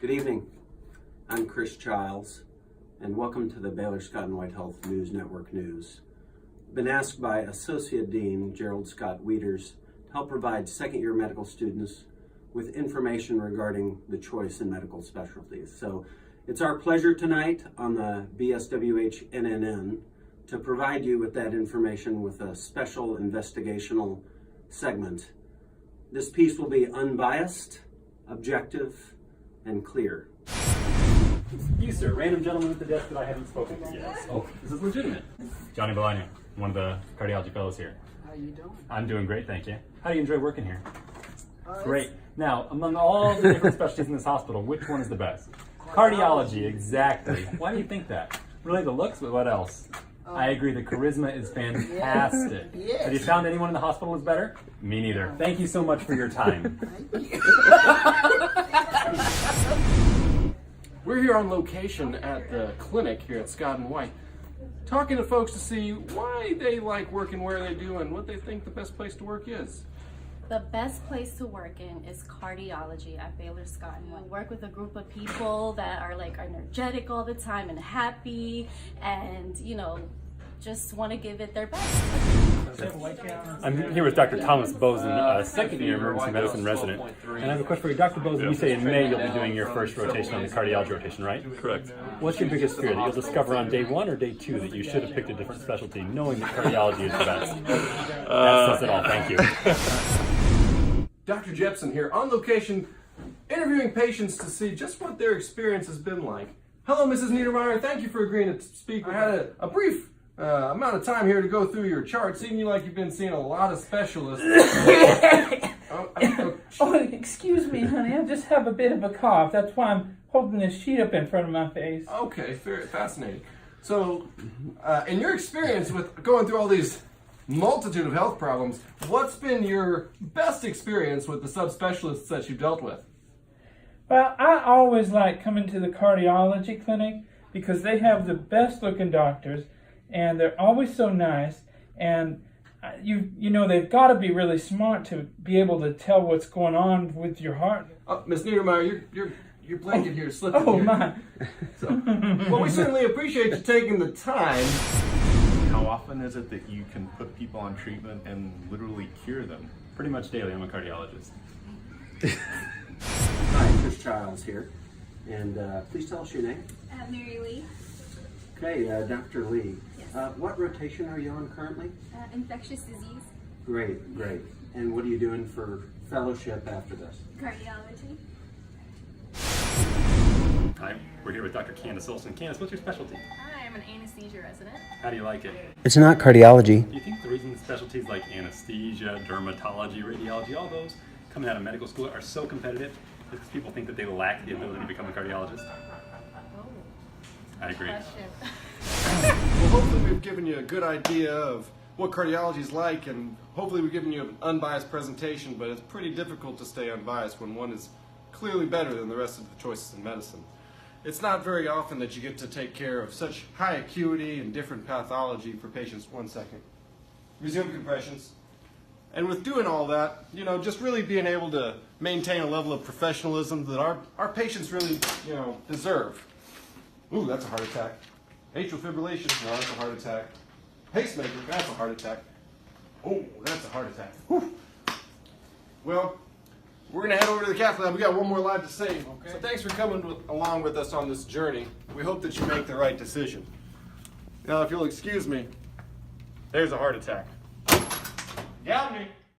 Good evening. I'm Chris Childs, and welcome to the Baylor Scott and White Health News Network News. I've been asked by Associate Dean Gerald Scott Wieters to help provide second-year medical students with information regarding the choice in medical specialties. So it's our pleasure tonight on the Bswhnnn to provide you with that information with a special investigational segment. This piece will be unbiased, objective, and clear. You, sir, random gentleman at the desk that I haven't spoken to yet. Oh, this is legitimate. Johnny Bswhnnn, one of the cardiology fellows here. How you doing? I'm doing great, thank you. How do you enjoy working here? Great. Now, among all the different specialties in this hospital, which one is the best? Cardiology, exactly. Why do you think that? Really the looks, but what else? I agree, the charisma is fantastic. Yes. Have you found anyone in the hospital is better? Me neither. Thank you so much for your time. Thank you. We're here on location at the clinic here at Scott and White, talking to folks to see why they like working where they do and what they think the best place to work is. The best place to work in is cardiology at Baylor Scott and White. Work with a group of people that are like energetic all the time and happy and, just want to give it their best. I'm here with Dr. Thomas Bswhnnn, second-year emergency medicine resident. And I have a question for you. Dr. Bswhnnn, you say in May you'll be doing your first rotation on the cardiology rotation, right? Correct. What's your biggest fear, that you'll discover on day one or day two that you should have picked a different specialty, knowing that cardiology is the best? That says it all. Thank you. Dr. Jepson here on location, interviewing patients to see just what their experience has been like. Hello, Mrs. Niedermeyer. Thank you for agreeing to speak. I had a brief amount of time here to go through your chart. Seeing you like you've been seeing a lot of specialists. Oh, excuse me, honey. I just have a bit of a cough. That's why I'm holding this sheet up in front of my face. Okay, very fascinating. So, in your experience with going through all these multitude of health problems, what's been your best experience with the subspecialists that you've dealt with? Well, I always like coming to the cardiology clinic because they have the best looking doctors and they're always so nice, and they've got to be really smart to be able to tell what's going on with your heart. Ms. Niedermeyer, your blanket here is slipping. Oh, here. my. So, well, we certainly appreciate you taking the time. How often is it that you can put people on treatment and literally cure them? Pretty much daily. I'm a cardiologist. Hi, Chris Childs here, and please tell us your name. Mary Lee, Okay, Dr. Lee. Yes. What rotation are you on currently? infectious disease, Great, great. And what are you doing for fellowship after this? cardiology. Hi, we're here with Dr. Candace Olson. Candace, what's your specialty? I am an anesthesia resident. How do you like it? It's not cardiology. Do you think the reason specialties like anesthesia, dermatology, radiology, all those coming out of medical school are so competitive is because people think that they lack the ability to become a cardiologist? Oh, I agree. question. Well, hopefully we've given you a good idea of what cardiology is like, and hopefully we've given you an unbiased presentation, but it's pretty difficult to stay unbiased when one is clearly better than the rest of the choices in medicine. It's not very often that you get to take care of such high acuity and different pathology for patients. 1 second. Resume compressions. And with doing all that, just really being able to maintain a level of professionalism that our patients really, deserve. Ooh, that's a heart attack. Atrial fibrillation, no, that's a heart attack. Pacemaker, that's a heart attack. Oh, that's a heart attack. Whew. Well, we're going to head over to the cath lab. We got one more live to save. Okay. So thanks for coming along with us on this journey. We hope that you make the right decision. Now, if you'll excuse me, there's a heart attack. Got me.